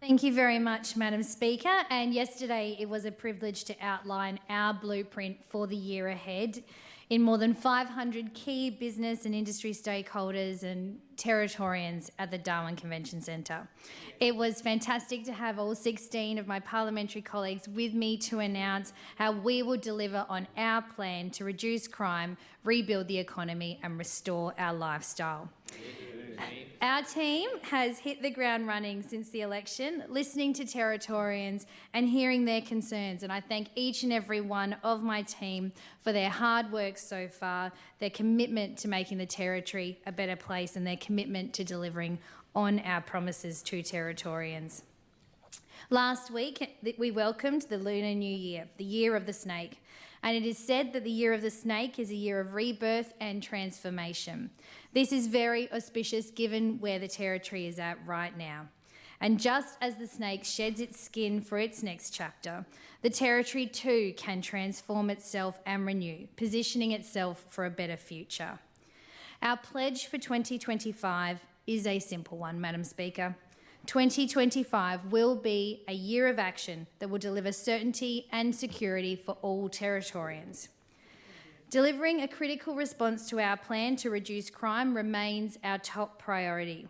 Thank you very much, Madam Speaker. And yesterday it was a privilege to outline our blueprint for the year ahead in more than 500 key business and industry stakeholders and Territorians at the Darwin Convention Centre. It was fantastic to have all 16 of my parliamentary colleagues with me to announce how we will deliver on our plan to reduce crime, rebuild the economy and restore our lifestyle. Our team has hit the ground running since the election, listening to Territorians and hearing their concerns, and I thank each and every one of my team for their hard work so far, their commitment to making the Territory a better place and their commitment to delivering on our promises to Territorians. Last week, we welcomed the Lunar New Year, the Year of the Snake, and it is said that the Year of the Snake is a year of rebirth and transformation. This is very auspicious given where the Territory is at right now. And just as the snake sheds its skin for its next chapter, the Territory too can transform itself and renew, positioning itself for a better future. Our pledge for 2025 is a simple one, Madam Speaker. 2025 will be a year of action that will deliver certainty and security for all Territorians. Delivering a critical response to our plan to reduce crime remains our top priority.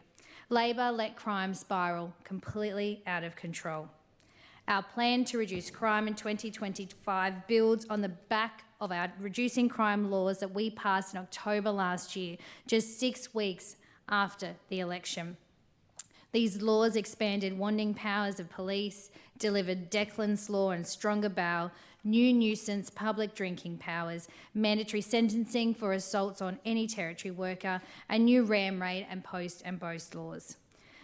Labor let crime spiral completely out of control. Our plan to reduce crime in 2025 builds on the back of our reducing crime laws that we passed in October last year, just 6 weeks after the election. These laws expanded wanting powers of police, delivered Declan's Law and stronger bail, new nuisance public drinking powers, mandatory sentencing for assaults on any Territory worker, and new ram raid and post and boast laws.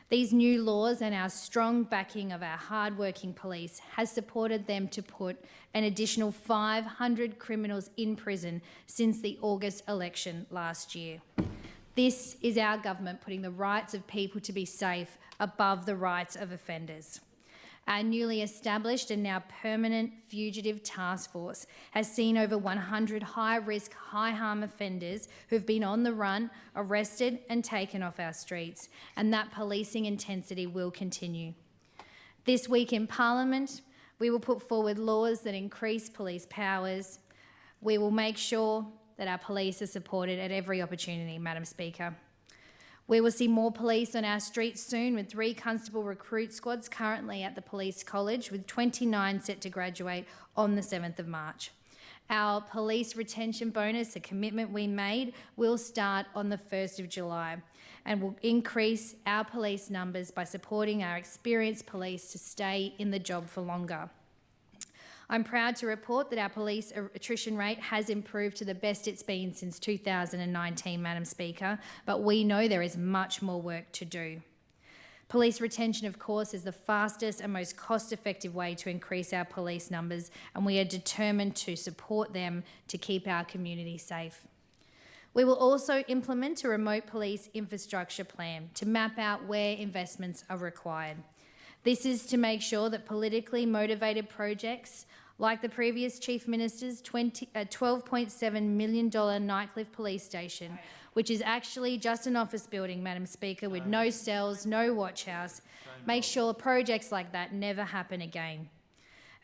These new laws and our strong backing of our hard-working police has supported them to put an additional 500 criminals in prison since the August election last year. This is our government putting the rights of people to be safe above the rights of offenders. Our newly established and now permanent fugitive task force has seen over 100 high-risk, high-harm offenders who've been on the run, arrested and taken off our streets, and that policing intensity will continue. This week in Parliament, we will put forward laws that increase police powers. We will make sure that our police are supported at every opportunity, Madam Speaker. We will see more police on our streets soon, with 3 constable recruit squads currently at the Police College, with 29 set to graduate on the 7th of March. Our police retention bonus, a commitment we made, will start on the 1st of July and will increase our police numbers by supporting our experienced police to stay in the job for longer. I'm proud to report that our police attrition rate has improved to the best it's been since 2019, Madam Speaker, but we know there is much more work to do. Police retention, of course, is the fastest and most cost-effective way to increase our police numbers, and we are determined to support them to keep our community safe. We will also implement a remote police infrastructure plan to map out where investments are required. This is to make sure that politically motivated projects like the previous Chief Minister's $12.7 million Nightcliff Police Station, which is actually just an office building, Madam Speaker, with no cells, no watch house, make sure projects like that never happen again.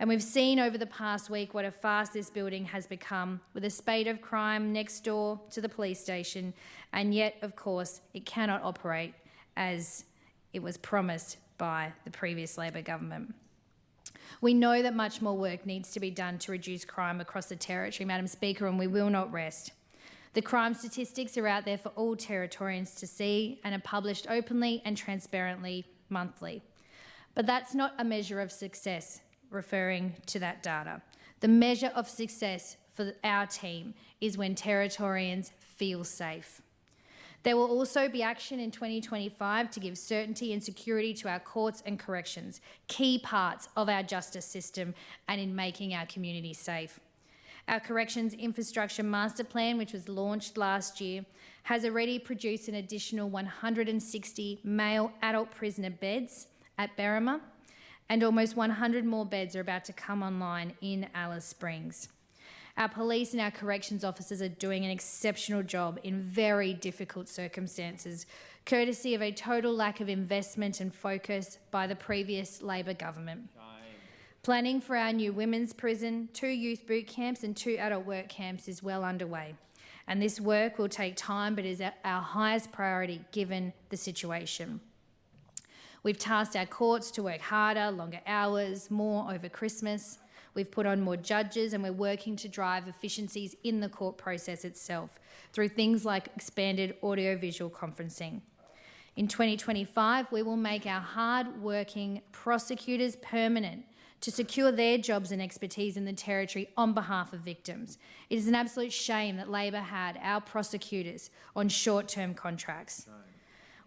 And we've seen over the past week what a fast this building has become, with a spate of crime next door to the police station, and yet, of course, it cannot operate as it was promised by the previous Labor government. We know that much more work needs to be done to reduce crime across the Territory, Madam Speaker, and we will not rest. The crime statistics are out there for all Territorians to see and are published openly and transparently monthly. But that's not a measure of success, referring to that data. The measure of success for our team is when Territorians feel safe. There will also be action in 2025 to give certainty and security to our courts and corrections, key parts of our justice system, and in making our communities safe. Our Corrections Infrastructure Master Plan, which was launched last year, has already produced an additional 160 male adult prisoner beds at Berrima, and almost 100 more beds are about to come online in Alice Springs. Our police and our corrections officers are doing an exceptional job in very difficult circumstances, courtesy of a total lack of investment and focus by the previous Labor government. Planning for our new women's prison, 2 youth boot camps and 2 adult work camps is well underway. And this work will take time, but is our highest priority given the situation. We've tasked our courts to work harder, longer hours, more over Christmas. We've put on more judges, and we're working to drive efficiencies in the court process itself through things like expanded audio-visual conferencing. In 2025, we will make our hard-working prosecutors permanent to secure their jobs and expertise in the Territory on behalf of victims. It is an absolute shame that Labor had our prosecutors on short-term contracts. Right.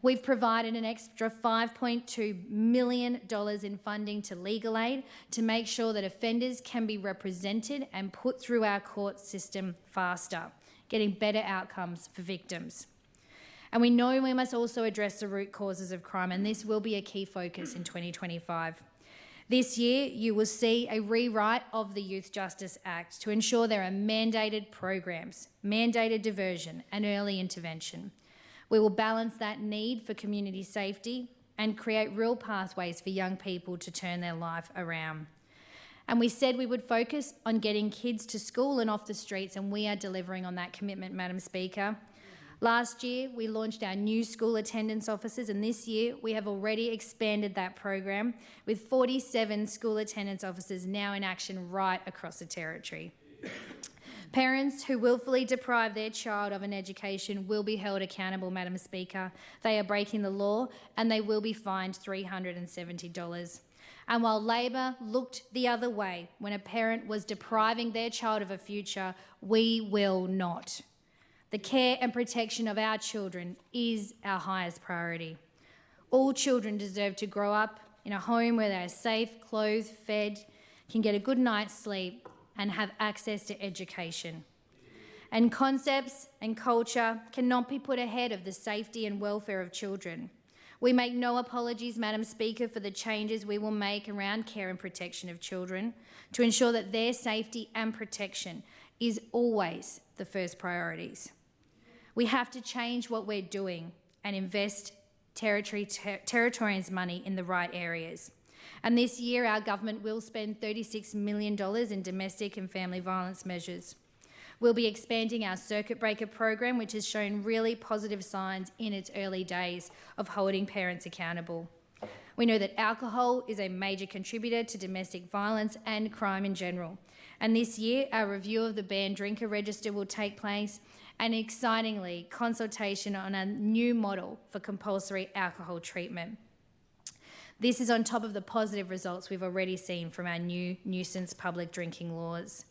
We've provided an extra $5.2 million in funding to legal aid to make sure that offenders can be represented and put through our court system faster, getting better outcomes for victims. And we know we must also address the root causes of crime, and this will be a key focus in 2025. This year, you will see a rewrite of the Youth Justice Act to ensure there are mandated programs, mandated diversion and early intervention. We will balance that need for community safety and create real pathways for young people to turn their life around. And we said we would focus on getting kids to school and off the streets, and we are delivering on that commitment, Madam Speaker. Last year, we launched our new school attendance officers, and this year we have already expanded that program with 47 school attendance officers now in action right across the Territory. Parents who willfully deprive their child of an education will be held accountable, Madam Speaker. They are breaking the law and they will be fined $370. And while Labor looked the other way when a parent was depriving their child of a future, we will not. The care and protection of our children is our highest priority. All children deserve to grow up in a home where they are safe, clothed, fed, can get a good night's sleep and have access to education. And concepts and culture cannot be put ahead of the safety and welfare of children. We make no apologies, Madam Speaker, for the changes we will make around care and protection of children to ensure that their safety and protection is always the first priorities. We have to change what we're doing and invest Territorians' money in the right areas. And this year, our government will spend $36 million in domestic and family violence measures. We'll be expanding our circuit breaker program, which has shown really positive signs in its early days of holding parents accountable. We know that alcohol is a major contributor to domestic violence and crime in general. And this year, our review of the banned drinker register will take place, and excitingly, consultation on a new model for compulsory alcohol treatment. This is on top of the positive results we've already seen from our new nuisance public drinking laws.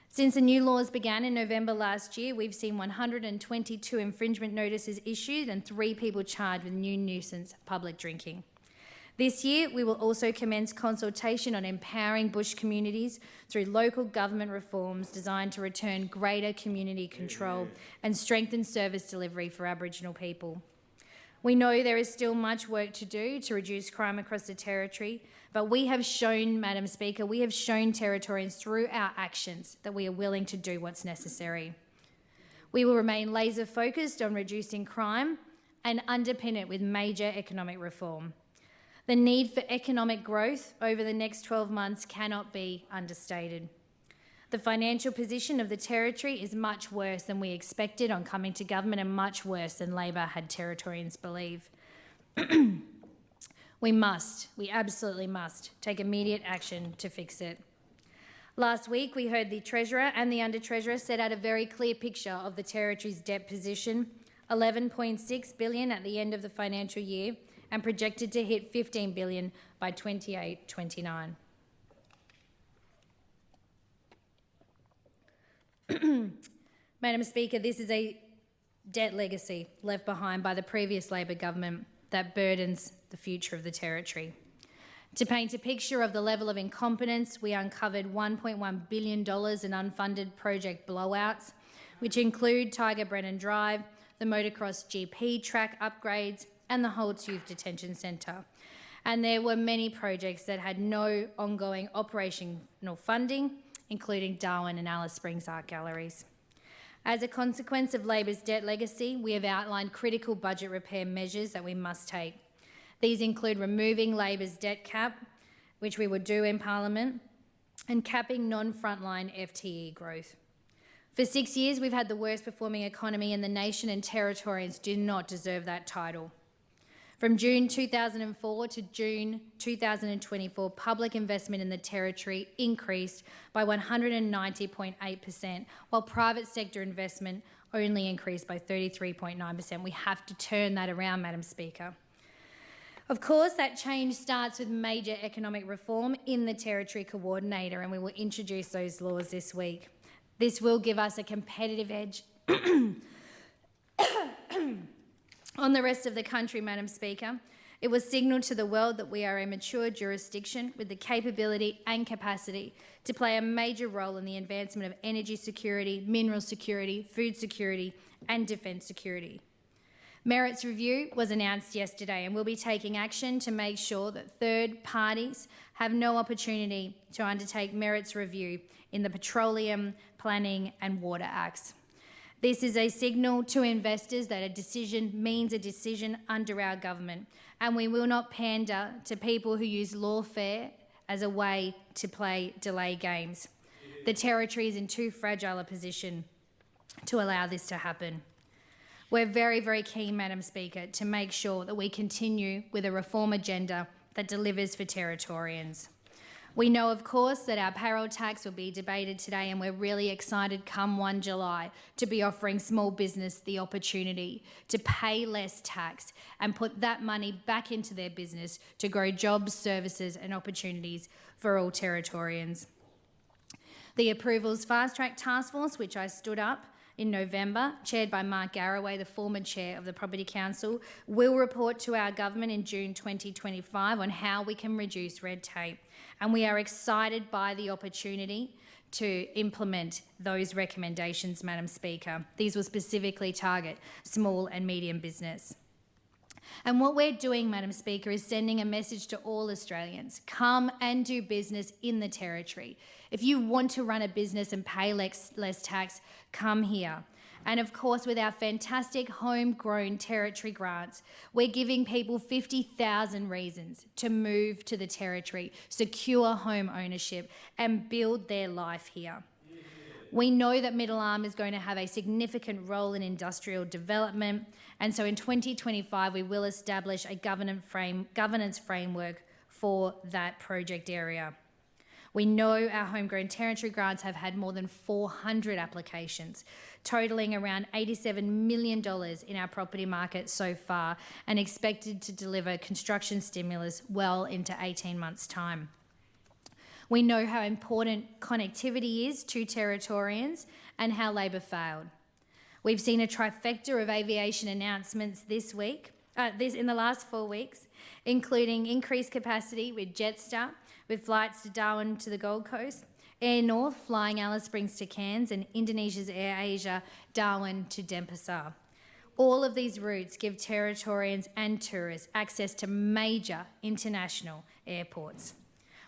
Since the new laws began in November last year, we've seen 122 infringement notices issued and 3 people charged with new nuisance public drinking. This year, we will also commence consultation on empowering bush communities through local government reforms designed to return greater community control and strengthen service delivery for Aboriginal people. We know there is still much work to do to reduce crime across the Territory, but we have shown, Madam Speaker, we have shown Territorians through our actions that we are willing to do what's necessary. We will remain laser focused on reducing crime and underpin it with major economic reform. The need for economic growth over the next 12 months cannot be understated. The financial position of the Territory is much worse than we expected on coming to government and much worse than Labor had Territorians believe. We absolutely must take immediate action to fix it. Last week, we heard the Treasurer and the Under-Treasurer set out a very clear picture of the Territory's debt position, $11.6 billion at the end of the financial year, and projected to hit $15 billion by 28-29. Madam Speaker, this is a debt legacy left behind by the previous Labor government that burdens the future of the Territory. To paint a picture of the level of incompetence, we uncovered $1.1 billion in unfunded project blowouts, which include Tiger Brennan Drive, the motocross GP track upgrades, and the Holt's Youth Detention Centre. And there were many projects that had no ongoing operational funding including Darwin and Alice Springs art galleries. As a consequence of Labor's debt legacy, we have outlined critical budget repair measures that we must take. These include removing Labor's debt cap, which we will do in Parliament, and capping non-frontline FTE growth. For 6 years, we've had the worst performing economy in the nation, and Territorians do not deserve that title. From June 2004 to June 2024, public investment in the Territory increased by 190.8%, while private sector investment only increased by 33.9%. We have to turn that around, Madam Speaker. Of course, that change starts with major economic reform in the Territory Coordinator, and we will introduce those laws this week. This will give us a competitive edge on the rest of the country, Madam Speaker. It will signal to the world that we are a mature jurisdiction with the capability and capacity to play a major role in the advancement of energy security, mineral security, food security and defence security. Merits review was announced yesterday, and we'll be taking action to make sure that third parties have no opportunity to undertake merits review in the Petroleum, Planning and Water Acts. This is a signal to investors that a decision means a decision under our government, and we will not pander to people who use lawfare as a way to play delay games. The Territory is in too fragile a position to allow this to happen. We're very, very keen, Madam Speaker, to make sure that we continue with a reform agenda that delivers for Territorians. We know, of course, that our payroll tax will be debated today, and we're really excited come 1 July to be offering small business the opportunity to pay less tax and put that money back into their business to grow jobs, services and opportunities for all Territorians. The Approvals Fast Track Task Force, which I stood up in November, chaired by Mark Garraway, the former chair of the Property Council, will report to our government in June 2025 on how we can reduce red tape. And we are excited by the opportunity to implement those recommendations, Madam Speaker. These will specifically target small and medium business. And what we're doing, Madam Speaker, is sending a message to all Australians. Come and do business in the Territory. If you want to run a business and pay less tax, come here. And of course, with our fantastic homegrown Territory grants, we're giving people 50,000 reasons to move to the Territory, secure home ownership and build their life here. We know that Middle Arm is going to have a significant role in industrial development, and so in 2025 we will establish a governance framework for that project area. We know our homegrown Territory grants have had more than 400 applications, totalling around $87 million in our property market so far, and expected to deliver construction stimulus well into 18 months' time. We know how important connectivity is to Territorians and how Labor failed. We've seen a trifecta of aviation announcements in the last 4 weeks, including increased capacity with Jetstar, with flights to Darwin to the Gold Coast, Air North flying Alice Springs to Cairns, and Indonesia's Air Asia Darwin to Denpasar. All of these routes give Territorians and tourists access to major international airports.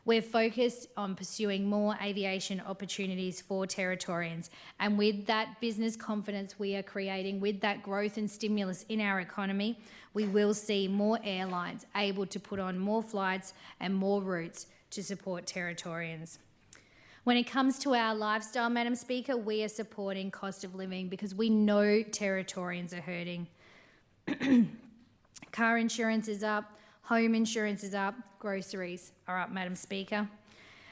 We're focused on pursuing more aviation opportunities for Territorians, and with that business confidence we are creating, with that growth and stimulus in our economy, we will see more airlines able to put on more flights and more routes to support Territorians. When it comes to our lifestyle, Madam Speaker, we are supporting cost of living because we know Territorians are hurting. Car insurance is up, home insurance is up, groceries are up, Madam Speaker.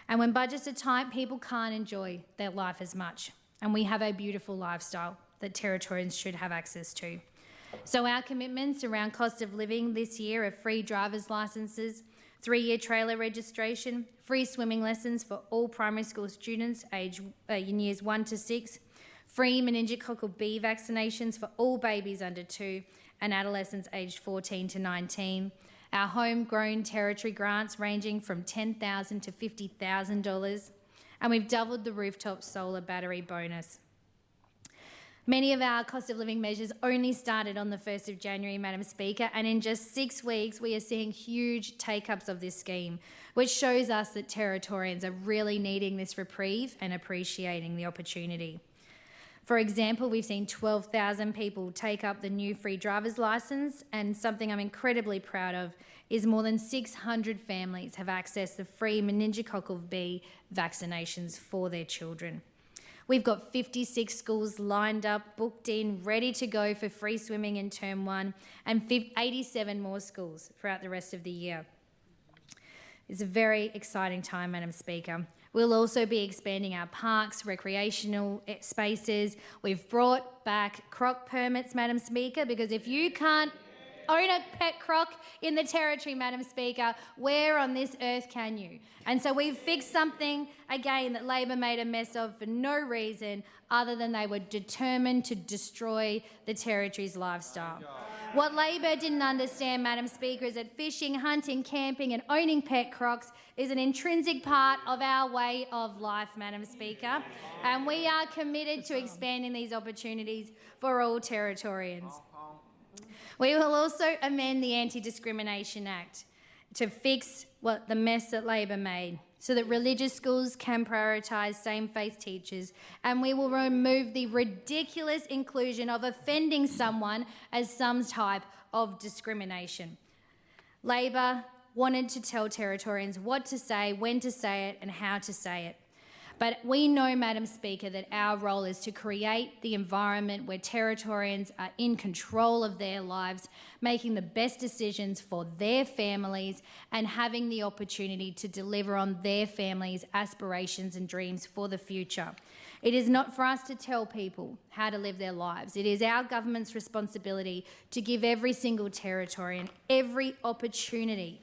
And when budgets are tight, people can't enjoy their life as much. And we have a beautiful lifestyle that Territorians should have access to. So our commitments around cost of living this year are free driver's licences, 3-year trailer registration, free swimming lessons for all primary school students in years 1 to 6, free meningococcal B vaccinations for all babies under 2 and adolescents aged 14 to 19, our homegrown Territory grants ranging from $10,000 to $50,000, and we've doubled the rooftop solar battery bonus. Many of our cost of living measures only started on the 1st of January, Madam Speaker, and in just 6 weeks we are seeing huge take-ups of this scheme, which shows us that Territorians are really needing this reprieve and appreciating the opportunity. For example, we've seen 12,000 people take up the new free driver's licence, and something I'm incredibly proud of is more than 600 families have accessed the free meningococcal B vaccinations for their children. We've got 56 schools lined up, booked in, ready to go for free swimming in Term 1, and 87 more schools throughout the rest of the year. It's a very exciting time, Madam Speaker. We'll also be expanding our parks, recreational spaces. We've brought back croc permits, Madam Speaker, because if you can't own a pet croc in the Territory, Madam Speaker, where on this earth can you? And so we've fixed something, again, that Labor made a mess of for no reason other than they were determined to destroy the Territory's lifestyle. What Labor didn't understand, Madam Speaker, is that fishing, hunting, camping and owning pet crocs is an intrinsic part of our way of life, Madam Speaker, and we are committed to expanding these opportunities for all Territorians. We will also amend the Anti-Discrimination Act to fix the mess that Labor made so that religious schools can prioritise same-faith teachers, and we will remove the ridiculous inclusion of offending someone as some type of discrimination. Labor wanted to tell Territorians what to say, when to say it and how to say it. But we know, Madam Speaker, that our role is to create the environment where Territorians are in control of their lives, making the best decisions for their families and having the opportunity to deliver on their families' aspirations and dreams for the future. It is not for us to tell people how to live their lives. It is our government's responsibility to give every single Territorian every opportunity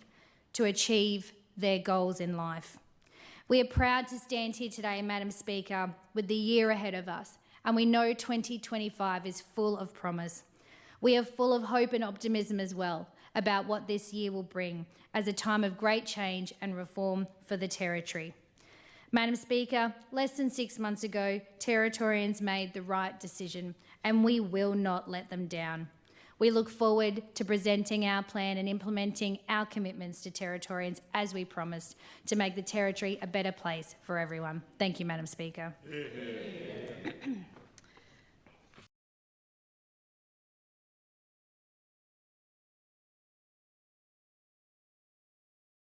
to achieve their goals in life. We are proud to stand here today, Madam Speaker, with the year ahead of us, and we know 2025 is full of promise. We are full of hope and optimism as well about what this year will bring as a time of great change and reform for the Territory. Madam Speaker, less than 6 months ago, Territorians made the right decision, and we will not let them down. We look forward to presenting our plan and implementing our commitments to Territorians as we promised to make the Territory a better place for everyone. Thank you, Madam Speaker.